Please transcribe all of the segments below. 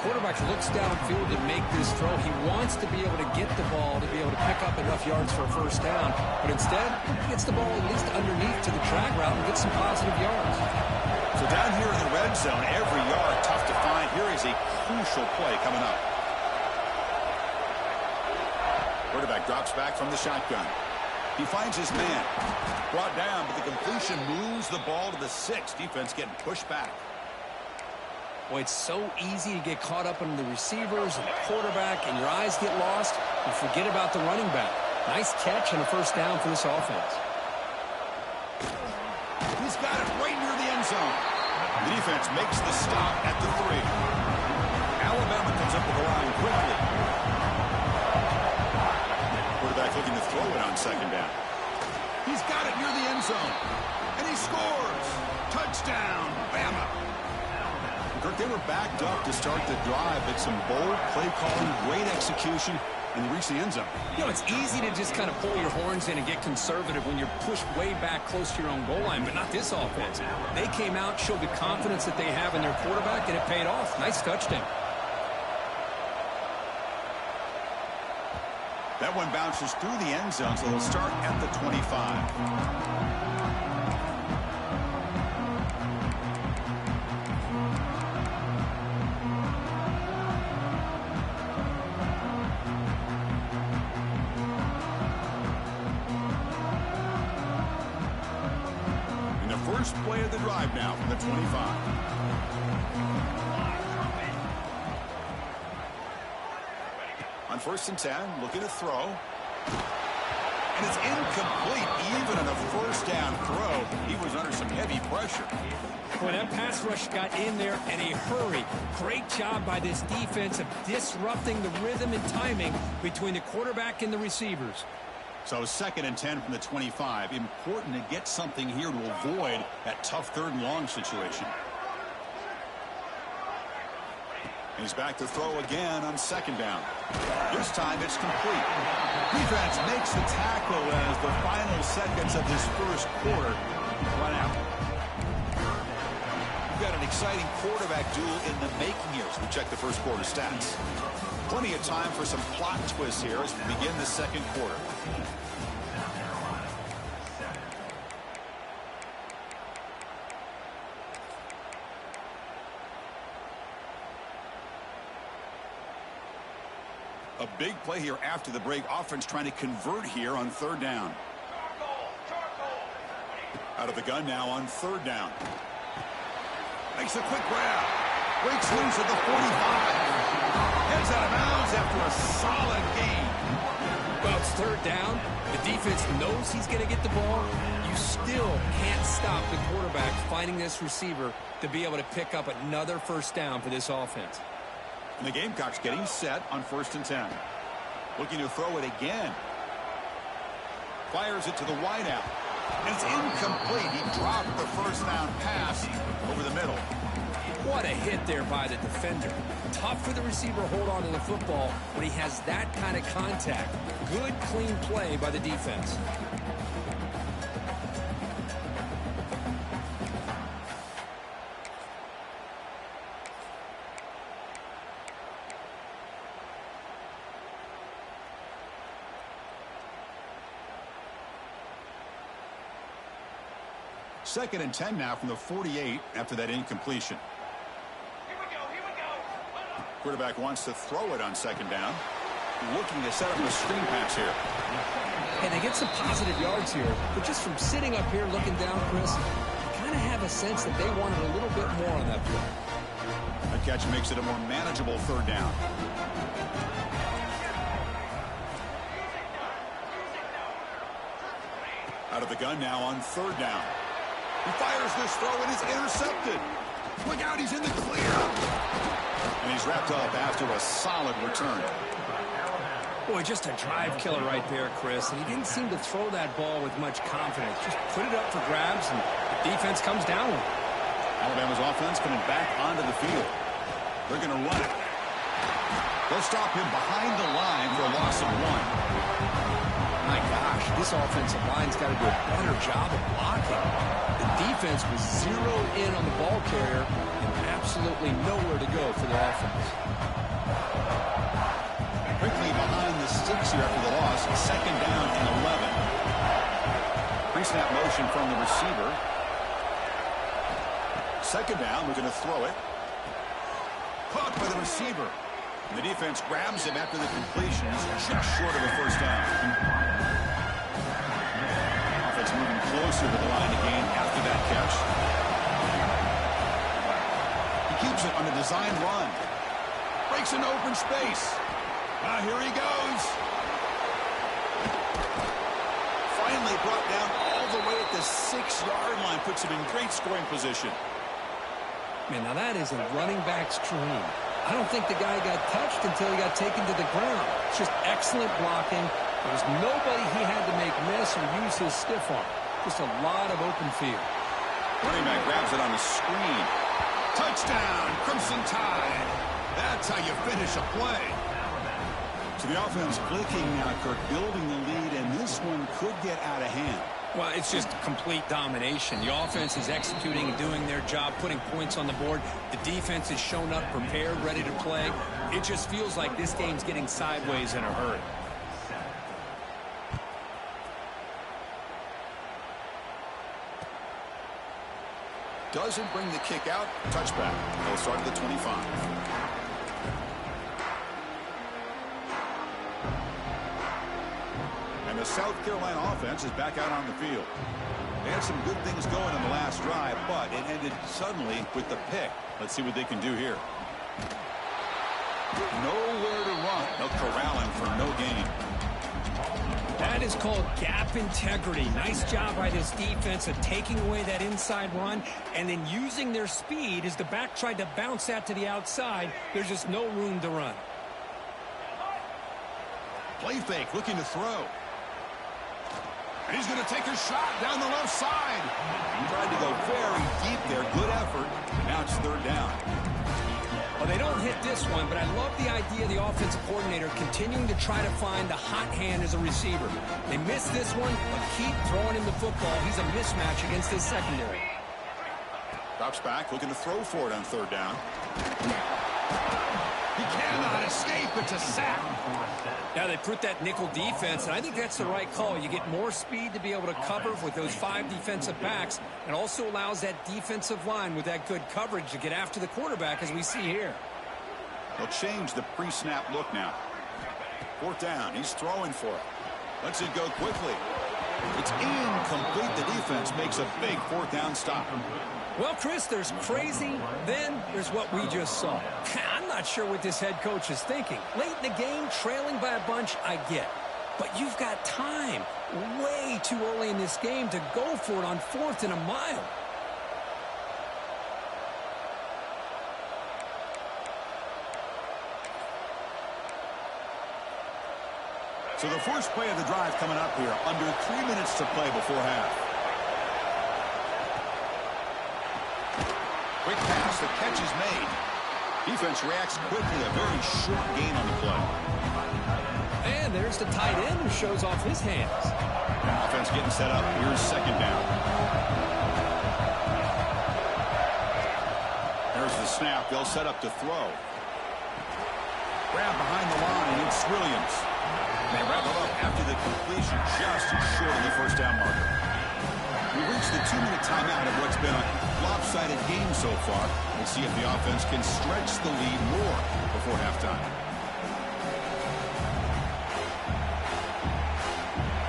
Quarterback looks downfield to make this throw. He wants to be able to get the ball to be able to pick up enough yards for a first down. But instead, he gets the ball at least underneath to the drag route and gets some positive yards. So down here in the red zone, every yard tough to find. Here is a crucial play coming up. Quarterback drops back from the shotgun. He finds his man. Brought down, but the completion moves the ball to the 6. Defense getting pushed back. Boy, it's so easy to get caught up in the receivers and the quarterback, and your eyes get lost. You forget about the running back. Nice catch and a first down for this offense. He's got it right near the end zone. The defense makes the stop at the 3. Alabama comes up with the line quickly. Quarterback looking to throw it on second down. He's got it near the end zone. And he scores. Touchdown, Bama. Kirk, they were backed up to start the drive, but some bold play calling, great execution, and they reach the end zone. You know, it's easy to just kind of pull your horns in and get conservative when you're pushed way back close to your own goal line, but not this offense. They came out, showed the confidence that they have in their quarterback, and it paid off. Nice touchdown. That one bounces through the end zone, so they'll start at the 25. First play of the drive now from the 25. On 1st and 10, looking to throw. And it's incomplete. Even on a first down throw, he was under some heavy pressure. Boy, that pass rush got in there in a hurry. Great job by this defense of disrupting the rhythm and timing between the quarterback and the receivers. So 2nd and 10 from the 25. Important to get something here to avoid that tough 3rd and long situation. He's back to throw again on 2nd down. This time it's complete. Defense makes the tackle as the final seconds of this first quarter run out. We've got an exciting quarterback duel in the making here as we check the first quarter stats. Plenty of time for some plot twists here as we begin the second quarter. A big play here after the break. Offense trying to convert here on 3rd down. Out of the gun now on 3rd down. Makes a quick grab. Breaks loose at the 45. Heads out of bounds after a solid gain. Well, it's 3rd down. The defense knows he's going to get the ball. You still can't stop the quarterback finding this receiver to be able to pick up another first down for this offense. And the Gamecocks getting set on 1st and 10. Looking to throw it again. Fires it to the wideout. And it's incomplete. He dropped the first down pass over the middle. What a hit there by the defender. Tough for the receiver to hold on to the football when he has that kind of contact. Good, clean play by the defense. Second and 10 now from the 48 after that incompletion. Here we go. Quarterback wants to throw it on 2nd down. Looking to set up a screen pass here. And they get some positive yards here, but just from sitting up here looking down, Chris, you kind of have a sense that they wanted a little bit more on that play. That catch makes it a more manageable 3rd down. Out of the gun now on 3rd down. He fires this throw and is intercepted. Look out, he's in the clear. And he's wrapped up after a solid return. Boy, just a drive killer right there, Chris. And he didn't seem to throw that ball with much confidence. Just put it up for grabs, and the defense comes down with it. Alabama's offense coming back onto the field. They're going to run it. They'll stop him behind the line for a loss of 1. My gosh, this offensive line's got to do a better job of blocking. The defense was zeroed in on the ball carrier and absolutely nowhere to go for the offense. here after the loss. Second down and 11. Pre-snap motion from the receiver. Second down, we're going to throw it. Caught by the receiver. And the defense grabs him after the completion. He's just short of a first down. Offense moving closer to the line of game after that catch. He keeps it on a design run. Breaks an open space. Here he goes. Finally brought down all the way at the 6-yard line. Puts him in great scoring position. Man, now that is a running back's dream. I don't think the guy got touched until he got taken to the ground. It's just excellent blocking. There was nobody he had to make miss or use his stiff arm. Just a lot of open field. Running back grabs it on the screen. Touchdown, Crimson Tide. That's how you finish a play. So the offense clicking now, Kirk, building the lead, and this one could get out of hand. Well, it's just complete domination. The offense is executing and doing their job, putting points on the board. The defense has shown up, prepared, ready to play. It just feels like this game's getting sideways in a hurry. Doesn't bring the kick out. Touchback. They'll start at the 25. And the South Carolina offense is back out on the field. They had some good things going in the last drive, but it ended suddenly with the pick. Let's see what they can do here. Nowhere to run. They'll corral him for no gain. That is called gap integrity. Nice job by this defense of taking away that inside run and then using their speed as the back tried to bounce that to the outside. There's just no room to run. Play fake, looking to throw. And he's going to take a shot down the left side. He tried to go very deep there. Good effort. Now it's third down. Well, they don't hit this one, but I love the idea of the offensive coordinator continuing to try to find the hot hand as a receiver. They missed this one, but keep throwing him the football. He's a mismatch against his secondary. Drops back, looking to throw for it on third down. He cannot escape. It's a sack. Now they put that nickel defense, and I think that's the right call. You get more speed to be able to cover with those 5 defensive backs, and also allows that defensive line with that good coverage to get after the quarterback, as we see here. They'll change the pre-snap look now. Fourth down. He's throwing for it. Lets it go quickly. It's incomplete. The defense makes a big fourth down stop. Well, Chris, there's crazy, then there's what we just saw. I'm not sure what this head coach is thinking. Late in the game, trailing by a bunch, I get. But you've got time, way too early in this game, to go for it on 4th and a mile. So the first play of the drive coming up here, under 3 minutes to play before half. Quick pass, the catch is made. Defense reacts quickly, a very short gain on the play. And there's the tight end who shows off his hands. Offense getting set up. Here's second down. There's the snap. They'll set up to throw. Grab behind the line. It's Williams. They wrap it up after the completion, just short of the first down marker. We reached the 2-minute timeout of what's been a lopsided game so far. Let's see if the offense can stretch the lead more before halftime.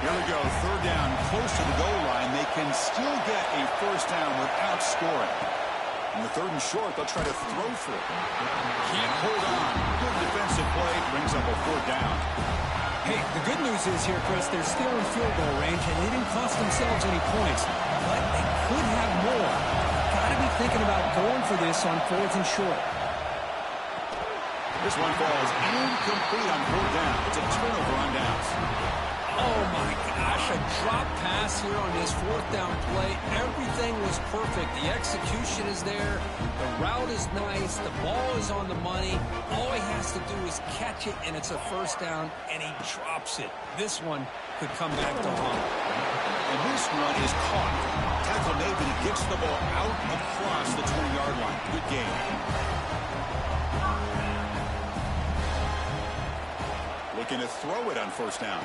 Here we go, third down, close to the goal line. They can still get a first down without scoring. In the 3rd and short, they'll try to throw for it. Can't hold on. Good defensive play, brings up a 4th down. Hey, the good news is here, Chris, they're still in field goal range, and they didn't cost themselves any points. But they could have more. Got to be thinking about going for this on 4th and short. This one falls incomplete on 4th down. It's a turnover on downs. Oh, my gosh, a drop pass here on this 4th down play. Everything was perfect. The execution is there. The route is nice. The ball is on the money. All he has to do is catch it, and it's a first down, and he drops it. This one could come back to haunt. And this one is caught. Tackle made, but he gets the ball out across the 20-yard line. Good game. Looking to throw it on first down.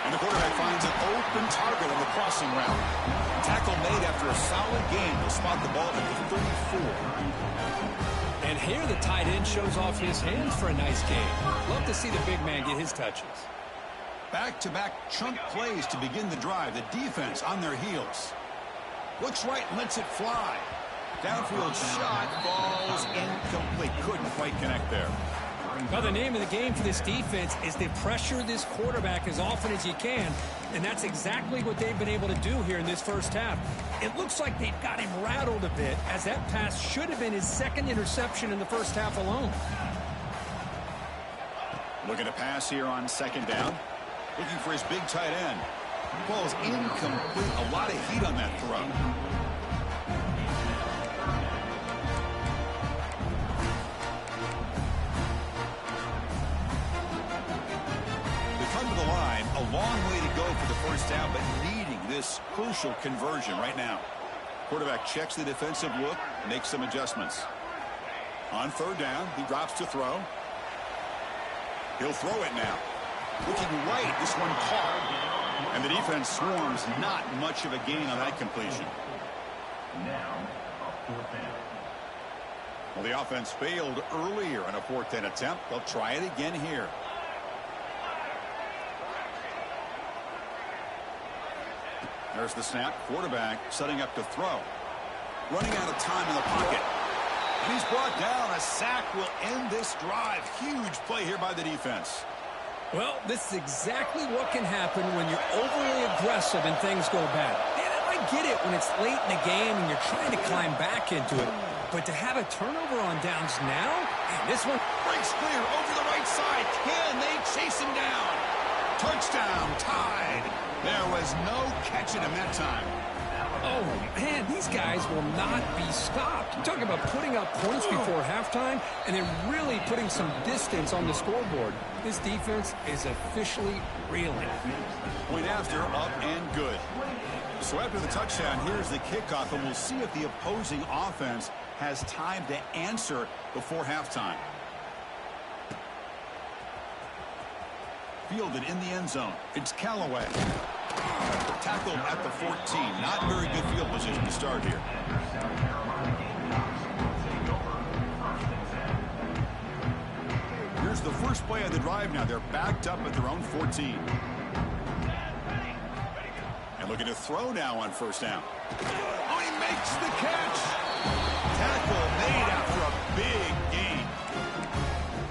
And the quarterback finds an open target on the crossing route. Tackle made after a solid gain. He'll spot the ball at the 34. And here the tight end shows off his hands for a nice gain. Love to see the big man get his touches. Back-to-back chunk plays to begin the drive. The defense on their heels. Looks right and lets it fly. Downfield shot falls incomplete. Couldn't quite connect there. Well, the name of the game for this defense is to pressure this quarterback as often as you can, and that's exactly what they've been able to do here in this first half. It looks like they've got him rattled a bit, as that pass should have been his second interception in the first half alone. Looking to pass here on second down. Looking for his big tight end. Ball's incomplete. A lot of heat on that throw. To the line, a long way to go for the first down, but needing this crucial conversion right now. Quarterback checks the defensive look, makes some adjustments. On third down, he drops to throw. He'll throw it now. Looking right, this one caught. And the defense swarms, not much of a gain on that completion. Well, the offense failed earlier on a 4th down attempt. They'll try it again here. There's the snap. Quarterback setting up to throw. Running out of time in the pocket. And he's brought down. A sack will end this drive. Huge play here by the defense. Well, this is exactly what can happen when you're overly aggressive and things go bad. And I get it when it's late in the game and you're trying to climb back into it. But to have a turnover on downs now, man, this one breaks clear over the right side. Can they chase him down? Touchdown, tied. There was no catching him that time. Oh, man, these guys will not be stopped. You're talking about putting up points before halftime and then really putting some distance on the scoreboard. This defense is officially reeling. Point after, up and good. So after the touchdown, here's the kickoff, and we'll see if the opposing offense has time to answer before halftime. Fielded in the end zone. It's Callaway. Tackled at the 14. Not very good field position to start here. Here's the first play of the drive now. They're backed up at their own 14. And looking to throw now on first down. Oh, he makes the catch. Tackle made after a big gain.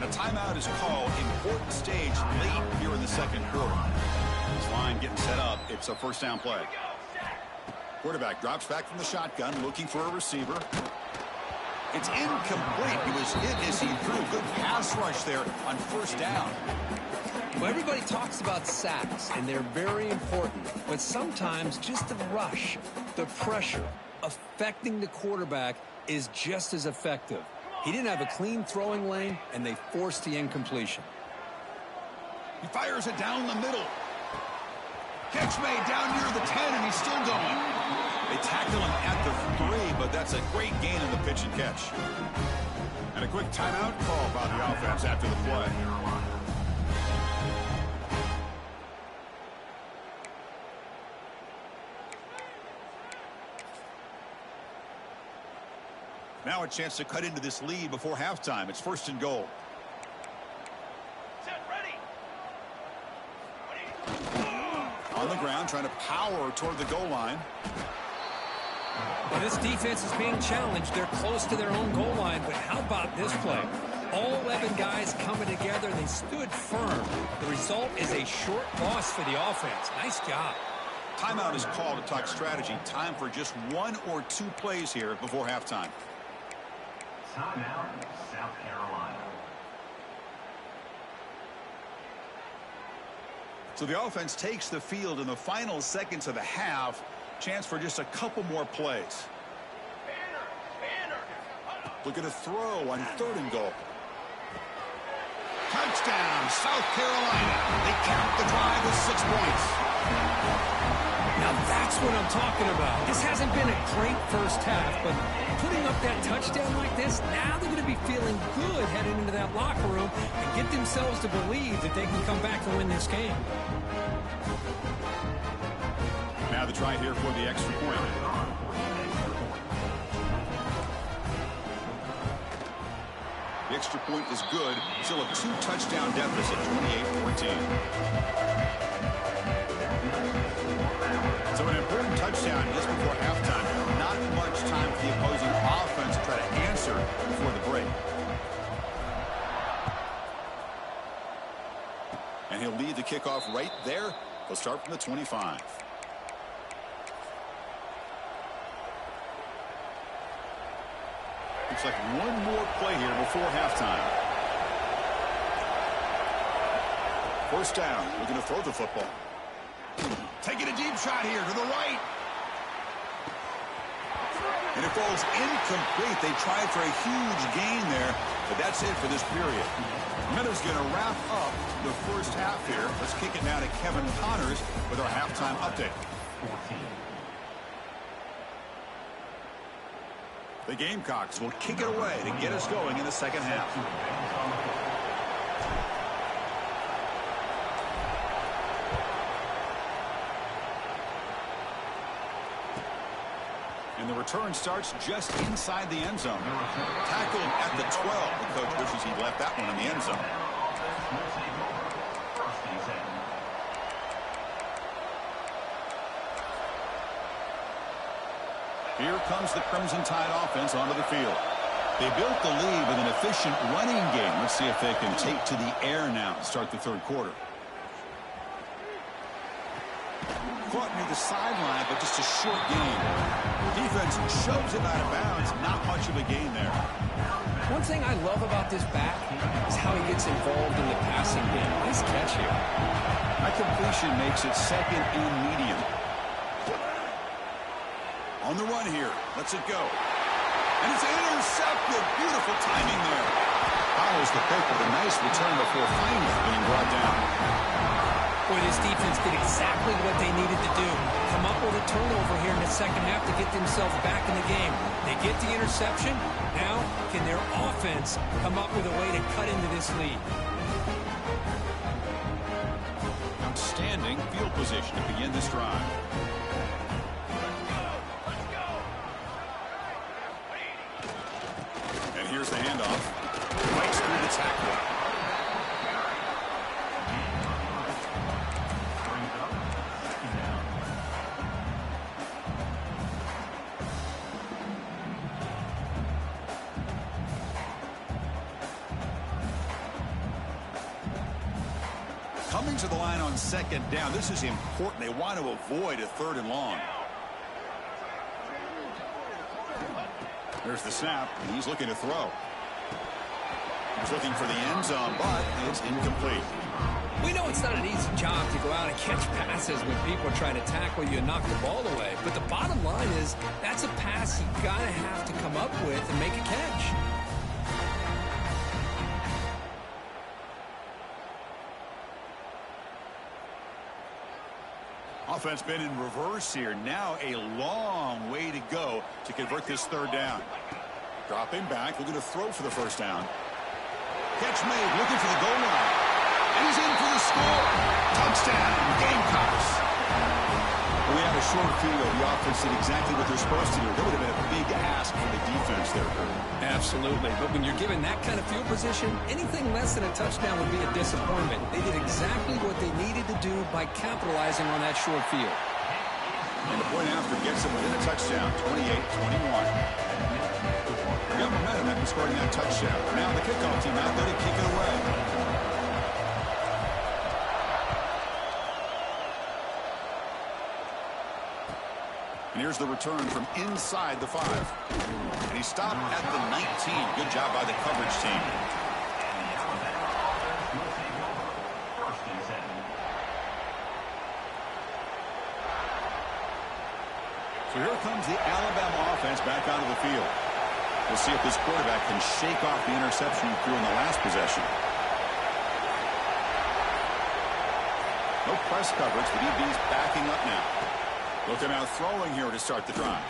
A timeout is called. Important stage late here in the second quarter. This line getting set up. It's a first down play. Quarterback drops back from the shotgun, looking for a receiver. It's incomplete. He was hit as he threw. Good pass rush there on first down. Well, everybody talks about sacks, and they're very important. But sometimes just the rush, the pressure, affecting the quarterback is just as effective. He didn't have a clean throwing lane, and they forced the incompletion. He fires it down the middle. Catch made down near the 10, and he's still going. They tackle him at the 3, but that's a great gain in the pitch and catch. And a quick timeout call by the offense after the play. Now a chance to cut into this lead before halftime. It's 1st and goal. Set, ready. On the ground, trying to power toward the goal line. Well, this defense is being challenged. They're close to their own goal line, but how about this play? All 11 guys coming together. They stood firm. The result is a short loss for the offense. Nice job. Timeout is called to talk strategy. Time for just 1 or 2 plays here before halftime. Timeout, South Carolina. So the offense takes the field in the final seconds of the half. Chance for just a couple more plays. Looking to throw on 3rd and goal. Touchdown, South Carolina. They count the drive with 6 points. Now that's what I'm talking about. This hasn't been a great first half, but putting up that touchdown like this, now they're going to be feeling good heading into that locker room and get themselves to believe that they can come back and win this game. Now the try here for the extra point. The extra point is good. Still a 2-touchdown deficit, 28-14. So an important touchdown just before halftime. Not much time for the opposing offense to try to answer before the break. And he'll lead the kickoff right there. He'll start from the 25. Looks like one more play here before halftime. First down. Looking to throw the football. Taking a deep shot here to the right. And it falls incomplete. They tried for a huge gain there, but that's it for this period. Meadow's going to wrap up the first half here. Let's kick it now to Kevin Connors with our halftime update. The Gamecocks will kick it away to get us going in the second half. And the return starts just inside the end zone. Tackled at the 12. The coach wishes he left that one in the end zone. Here comes the Crimson Tide offense onto the field. They built the lead with an efficient running game. Let's see if they can take to the air now to start the third quarter. Caught near the sideline, but just a short gain. Defense shoves it out of bounds. Not much of a gain there. One thing I love about this back is how he gets involved in the passing game. Nice catch here. That completion makes it second and medium. On the run here. Lets it go. And it's intercepted. Beautiful timing there. Follows the pick with a nice return before finally being brought down. Boy, this defense did exactly what they needed to do. Come up with a turnover here in the second half to get themselves back in the game. They get the interception. Now, can their offense come up with a way to cut into this lead? Outstanding field position to begin this drive. And here's the handoff. Breaks through the tackle. Coming to the line on second down. This is important. They want to avoid a third and long. There's the snap. He's looking to throw. He's looking for the end zone, but it's incomplete. We know it's not an easy job to go out and catch passes when people are trying to tackle you and knock the ball away. But the bottom line is that's a pass you got to have to come up with and make a catch. Offense been in reverse here. Now a long way to go to convert this third down. Dropping back, looking to throw for the first down. Catch made, looking for the goal line. And he's in for the score. Touchdown, Gamecocks. Well, we have a short field. The offense did exactly what they're supposed to do. That would have been a big ask for the defense there, Kurt. Absolutely. But when you're given that kind of field position, anything less than a touchdown would be a disappointment. They did exactly what they needed to do by capitalizing on that short field. And the point after gets them within a touchdown, 28-21. They got momentum after scoring that touchdown. Now the kickoff team out there to kick it away. And here's the return from inside the 5. And he stopped at the 19. Good job by the coverage team. So here comes the Alabama offense back onto the field. We'll see if this quarterback can shake off the interception he threw in the last possession. No press coverage. The DB's backing up now. Looking out throwing here to start the drive.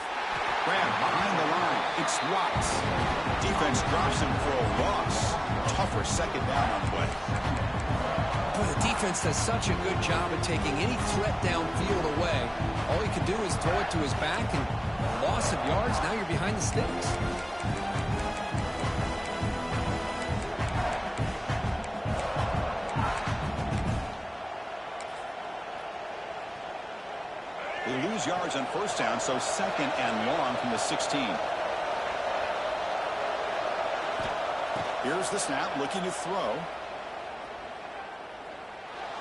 Graham behind the line. It's Watts. Defense drops him for a loss. Tougher second down on the way. Boy, the defense does such a good job of taking any threat downfield away. All he can do is throw it to his back, and loss of yards, now you're behind the sticks. They lose yards on first down, so second and long from the 16. Here's the snap, looking to throw.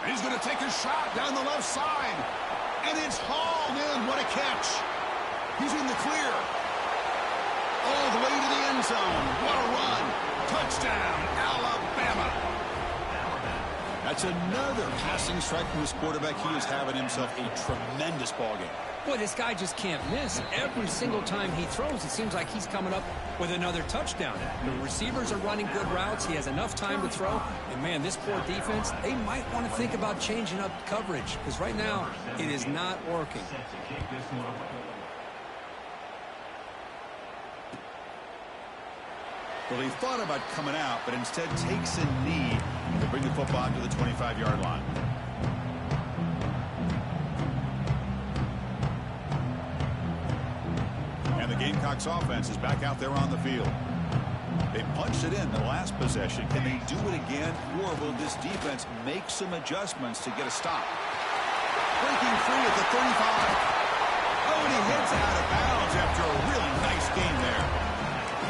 And he's going to take a shot down the left side. And it's hauled in. What a catch. He's in the clear. All the way to the end zone. What a run. Touchdown, Alabama. That's another passing strike from his quarterback. He is having himself a tremendous ballgame. Boy, this guy just can't miss. Every single time he throws, it seems like he's coming up with another touchdown. The receivers are running good routes. He has enough time to throw. And, man, this poor defense, they might want to think about changing up coverage because right now it is not working. Well, he thought about coming out, but instead takes a knee to bring the football to the 25-yard line. And the Gamecocks offense is back out there on the field. They punched it in the last possession. Can they do it again, or will this defense make some adjustments to get a stop? Breaking free at the 35. Oh, and he hits out of bounds after a really nice game there.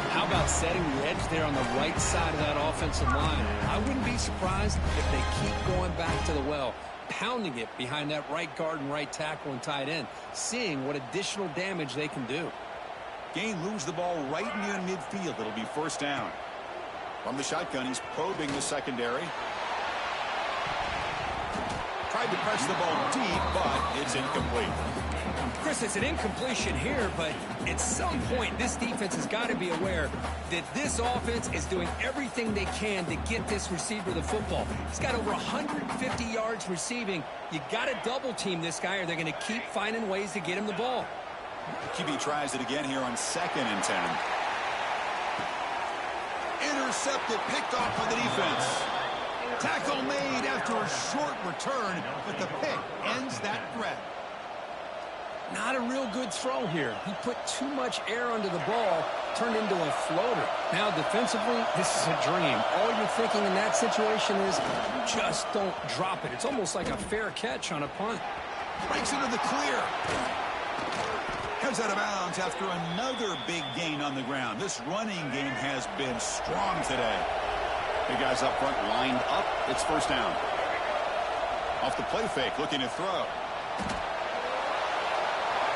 How about setting the edge there on the right side of that offensive line? I wouldn't be surprised if they keep going back to the well, pounding it behind that right guard and right tackle and tight end, seeing what additional damage they can do. Gain moves the ball right near midfield. It'll be first down. From the shotgun, he's probing the secondary. Tried to press the ball deep, but it's incomplete. Chris, it's an incompletion here, but at some point, this defense has got to be aware that this offense is doing everything they can to get this receiver the football. He's got over 150 yards receiving. You got to double team this guy, or they're going to keep finding ways to get him the ball. QB tries it again here on 2nd and 10. Intercepted, picked off by the defense. Tackle made after a short return, but the pick ends that threat. Not a real good throw here. He put too much air under the ball, turned into a floater. Now, defensively, this is a dream. All you're thinking in that situation is just don't drop it. It's almost like a fair catch on a punt. Breaks into the clear. Comes out of bounds after another big gain on the ground. This running game has been strong today. The guys up front lined up. It's first down. Off the play fake, looking to throw.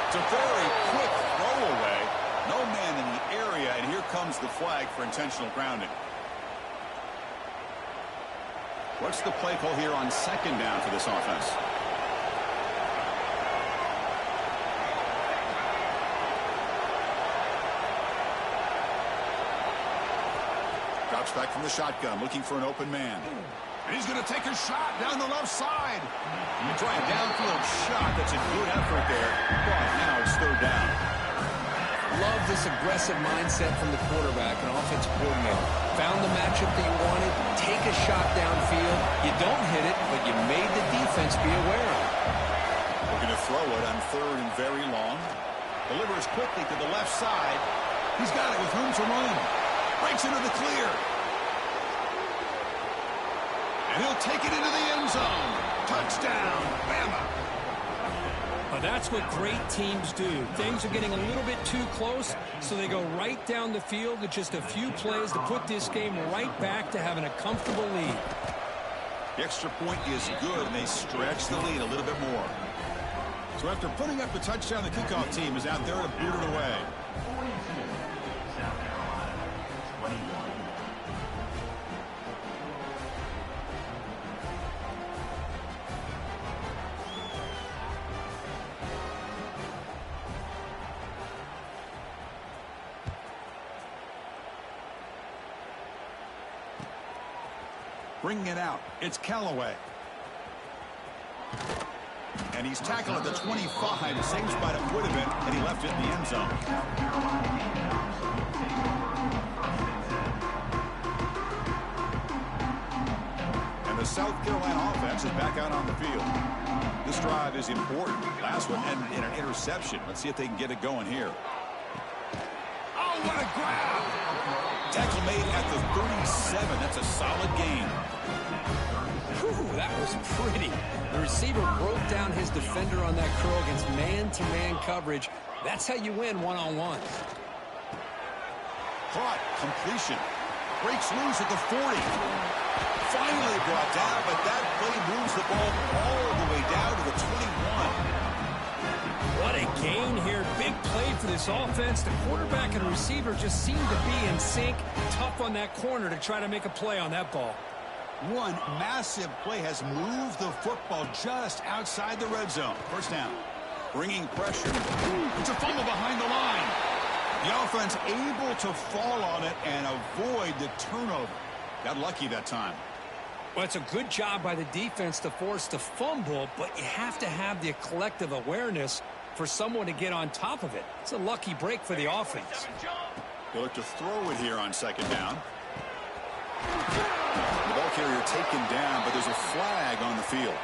It's a very quick throw away. No man in the area, and here comes the flag for intentional grounding. What's the play call here on 2nd down for this offense? Drops back from the shotgun, looking for an open man. And he's going to take a shot down the left side. You try a downfield shot. That's a good effort there. But now it's 3rd down. Love this aggressive mindset from the quarterback and offensive coordinator. Found the matchup that you wanted. Take a shot downfield. You don't hit it, but you made the defense be aware of it. Looking to throw it on 3rd and very long. Delivers quickly to the left side. He's got it with room to run. Breaks into the clear. And he'll take it into the end zone. Touchdown, Bama. Well, that's what great teams do. Things are getting a little bit too close, so they go right down the field with just a few plays to put this game right back to having a comfortable lead. The extra point is good, and they stretch the lead a little bit more. So after putting up the touchdown, the kickoff team is out there to boot it away. Bringing it out, it's Callaway. And he's tackled at the 25. Same spot it would have been, and he left it in the end zone. And the South Carolina offense is back out on the field. This drive is important. Last one ended in an interception. Let's see if they can get it going here. Oh, what a grab! Tackle made at the 37. That's a solid gain. Whew, that was pretty. The receiver broke down his defender on that curl against man-to-man coverage. That's how you win one-on-one. Caught. Completion. Breaks loose at the 40. Finally brought down, but that play moves the ball all the way down to the 21. What a gain here. Big play for this offense. The quarterback and receiver just seem to be in sync. Tough on that corner to try to make a play on that ball. One massive play has moved the football just outside the red zone. First down. Bringing pressure. It's a fumble behind the line. The offense able to fall on it and avoid the turnover. Got lucky that time. Well, it's a good job by the defense to force the fumble, but you have to have the collective awareness for someone to get on top of it. It's a lucky break for the offense. They look to throw it here on second down. The ball carrier taken down, but there's a flag on the field.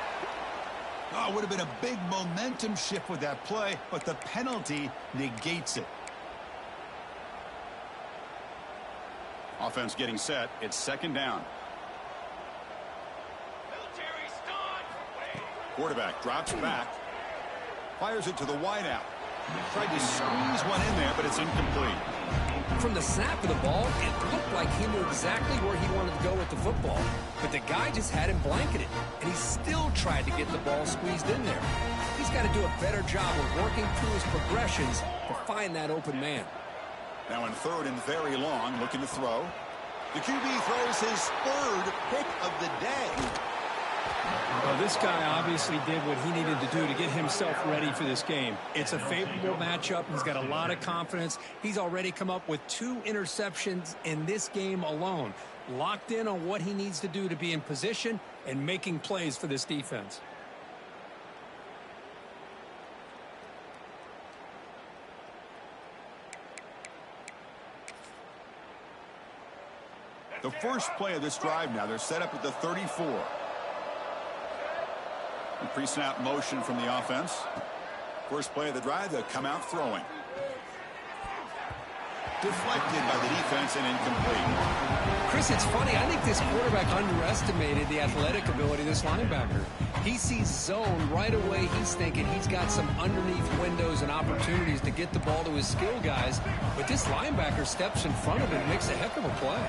Oh, it would have been a big momentum shift with that play, but the penalty negates it. Offense getting set. It's second down. Military stun. Quarterback drops back. Fires it to the wideout. Tried to squeeze one in there, but it's incomplete. From the snap of the ball, it looked like he knew exactly where he wanted to go with the football. But the guy just had him blanketed, and he still tried to get the ball squeezed in there. He's got to do a better job of working through his progressions to find that open man. Now in third and very long, looking to throw. The QB throws his third pick of the day. Well, this guy obviously did what he needed to do to get himself ready for this game. It's a favorable matchup. He's got a lot of confidence. He's already come up with 2 interceptions in this game alone. Locked in on what he needs to do to be in position and making plays for this defense. The first play of this drive now, they're set up at the 34. Pre-snap motion from the offense. First play of the drive, they'll come out throwing. Deflected by the defense and incomplete. Chris, it's funny. I think this quarterback underestimated the athletic ability of this linebacker. He sees zone right away. He's thinking he's got some underneath windows and opportunities to get the ball to his skill guys. But this linebacker steps in front of him and makes a heck of a play.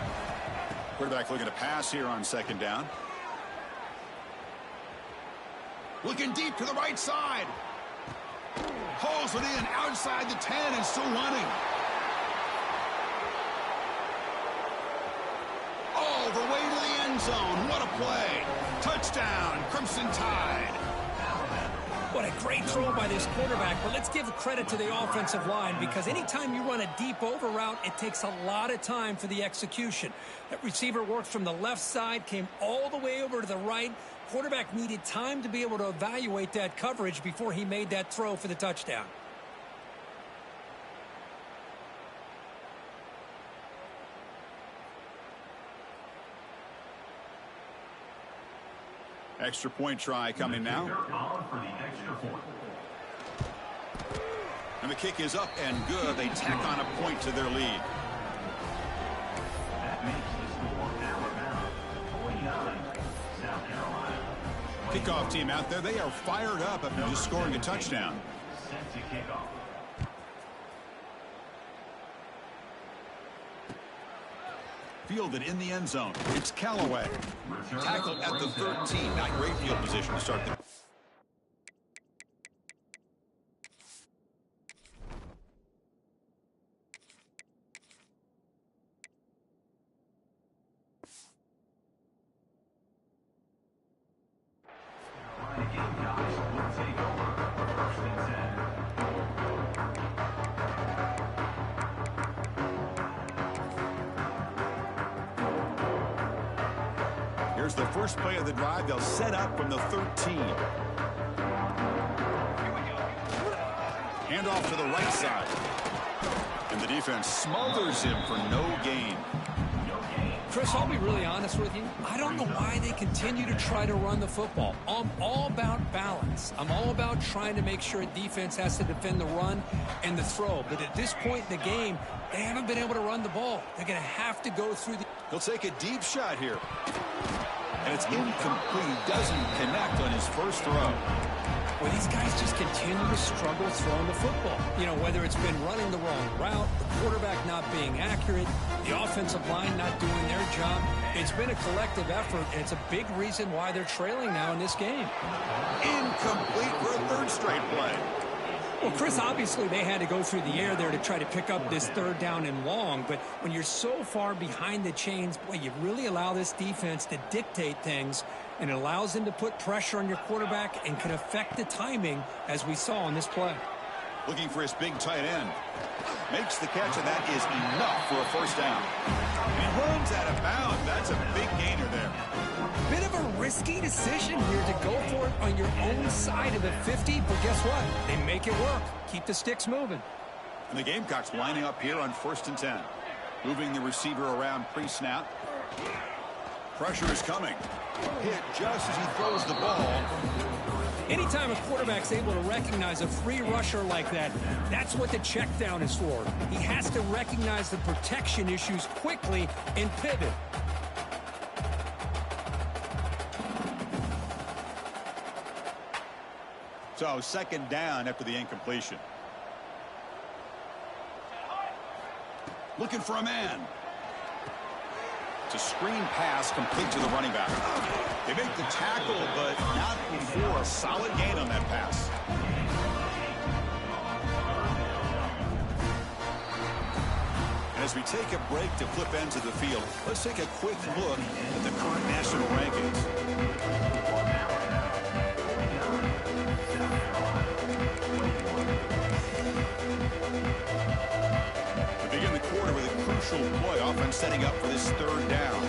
Quarterback looking to pass here on second down. Looking deep to the right side. Pulls it in outside the 10 and still running. All the way to the end zone. What a play. Touchdown, Crimson Tide. What a great throw by this quarterback, but let's give credit to the offensive line because anytime you run a deep over route, it takes a lot of time for the execution. That receiver worked from the left side, came all the way over to the right. Quarterback needed time to be able to evaluate that coverage before he made that throw for the touchdown. Extra point try coming now. And the kick is up and good. They tack on a point to their lead. That makes the score Alabama 49, South Carolina. Kickoff team out there. They are fired up after just scoring a touchdown. Set to kick off. Fielded in the end zone. It's Callaway. Tackled at the 13. Not great field position to start the... Here's the first play of the drive. They'll set up from the 13. Handoff to the right side. And the defense smothers him for no gain. Chris, I'll be really honest with you. I don't know why they continue to try to run the football. I'm all about balance. I'm all about trying to make sure a defense has to defend the run and the throw. But at this point in the game, they haven't been able to run the ball. They're going to have to go through the... He'll take a deep shot here. And it's incomplete. He doesn't connect on his first throw. Well, these guys just continue to struggle throwing the football. You know, whether it's been running the wrong route, the quarterback not being accurate, the offensive line not doing their job. It's been a collective effort, and it's a big reason why they're trailing now in this game. Incomplete for a third straight play. Well, Chris, obviously they had to go through the air there to try to pick up this third down and long, but when you're so far behind the chains, boy, you really allow this defense to dictate things, and it allows them to put pressure on your quarterback and can affect the timing, as we saw on this play. Looking for his big tight end. Makes the catch, and that is enough for a first down. And he runs out of bounds. That's a big gainer there. Bit of a risky decision here to go for it on your own side of the 50, but guess what? They make it work. Keep the sticks moving. And the Gamecocks lining up here on 1st and 10. Moving the receiver around pre-snap. Pressure is coming. Hit just as he throws the ball. Anytime a quarterback's able to recognize a free rusher like that, that's what the check down is for. He has to recognize the protection issues quickly and pivot. So, second down after the incompletion. Looking for a man. It's a screen pass complete to the running back. They make the tackle, but not before a solid gain on that pass. And as we take a break to flip ends of the field, let's take a quick look at the current national rankings. We begin the quarter with a crucial play, offense setting up for this third down.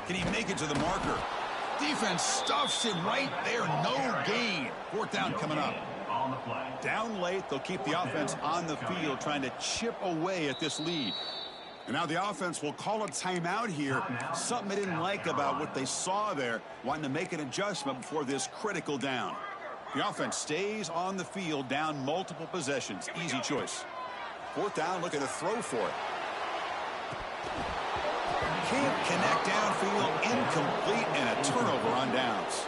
Can he make it to the marker? Defense stuffs him right there. No gain. Fourth down coming up. Down late, they'll keep the offense on the field trying to chip away at this lead. And now the offense will call a timeout here. Something they didn't like about what they saw there, wanting to make an adjustment before this critical down. The offense stays on the field, down multiple possessions. Easy choice. Fourth down, looking to throw for it. Can't connect downfield, incomplete, and a turnover on downs.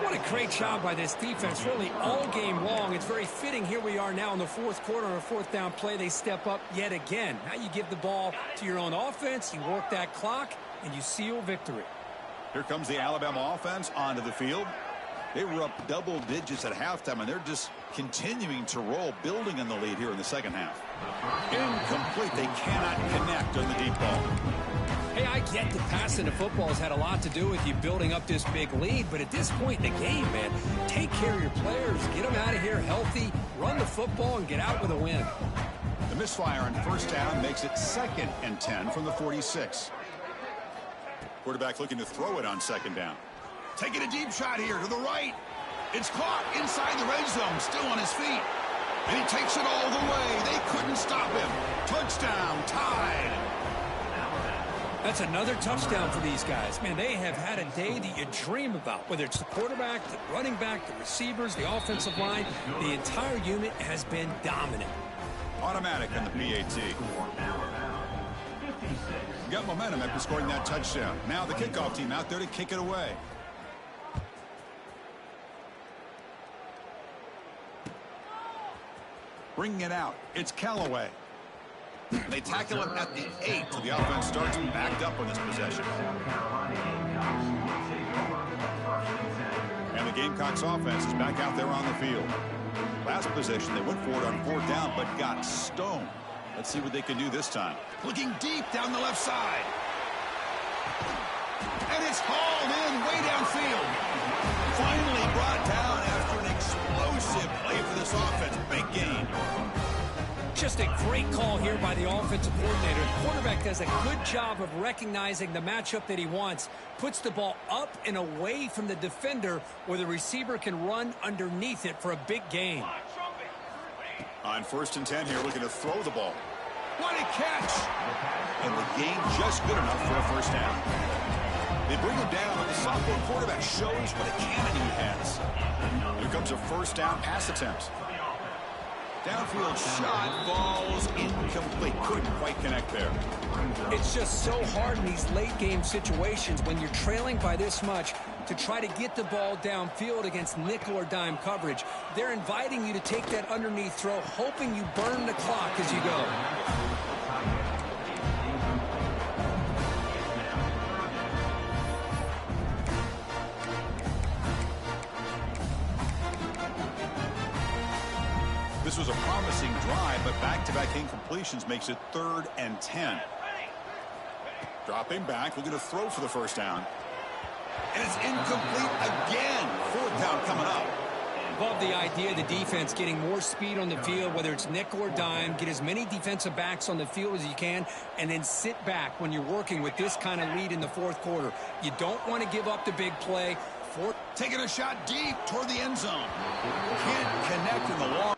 What a great job by this defense, really all game long. It's very fitting. Here we are now in the fourth quarter on a fourth down play. They step up yet again. Now you give the ball to your own offense, you work that clock, and you seal victory. Here comes the Alabama offense onto the field. They were up double digits at halftime, and they're just continuing to roll, building on the lead here in the second half. Incomplete. They cannot connect on the deep ball. Hey, I get that passing the football has had a lot to do with you building up this big lead, but at this point in the game, man, take care of your players, get them out of here healthy, run the football, and get out with a win. The misfire on first down makes it 2nd and 10 from the 46. Quarterback looking to throw it on second down. Taking a deep shot here to the right. It's caught inside the red zone, still on his feet. And he takes it all the way. They couldn't stop him. Touchdown, tied. That's another touchdown for these guys. Man, they have had a day that you dream about, whether it's the quarterback, the running back, the receivers, the offensive line. The entire unit has been dominant. Automatic on the PAT. Got momentum after scoring that touchdown. Now the kickoff team out there to kick it away. Bringing it out. It's Callaway. They tackle him at the 8, so the offense starts backed up on this possession. And the Gamecocks offense is back out there on the field. Last possession, they went for it on fourth down, but got stoned. Let's see what they can do this time. Looking deep down the left side. And it's hauled in way downfield. Finally brought down after an explosive play for this offense. Big gain. Just a great call here by the offensive coordinator. The quarterback does a good job of recognizing the matchup that he wants. Puts the ball up and away from the defender where the receiver can run underneath it for a big gain. On 1st and 10 here, looking to throw the ball. What a catch! And the gain just good enough for a first down. They bring him down, and the sophomore quarterback shows what a cannon he has. Here comes a first down pass attempt. Downfield shot falls incomplete. Couldn't quite connect there. It's just so hard in these late game situations when you're trailing by this much to try to get the ball downfield against nickel or dime coverage. They're inviting you to take that underneath throw, hoping you burn the clock as you go. This was a promising drive, but back-to-back incompletions makes it 3rd and 10. Dropping back, looking to throw for the first down. And it's incomplete again. 4th down coming up. Love the idea of the defense getting more speed on the field, whether it's nickel or dime. Get as many defensive backs on the field as you can, and then sit back when you're working with this kind of lead in the 4th quarter. You don't want to give up the big play. Taking a shot deep toward the end zone. Can't connect in the long.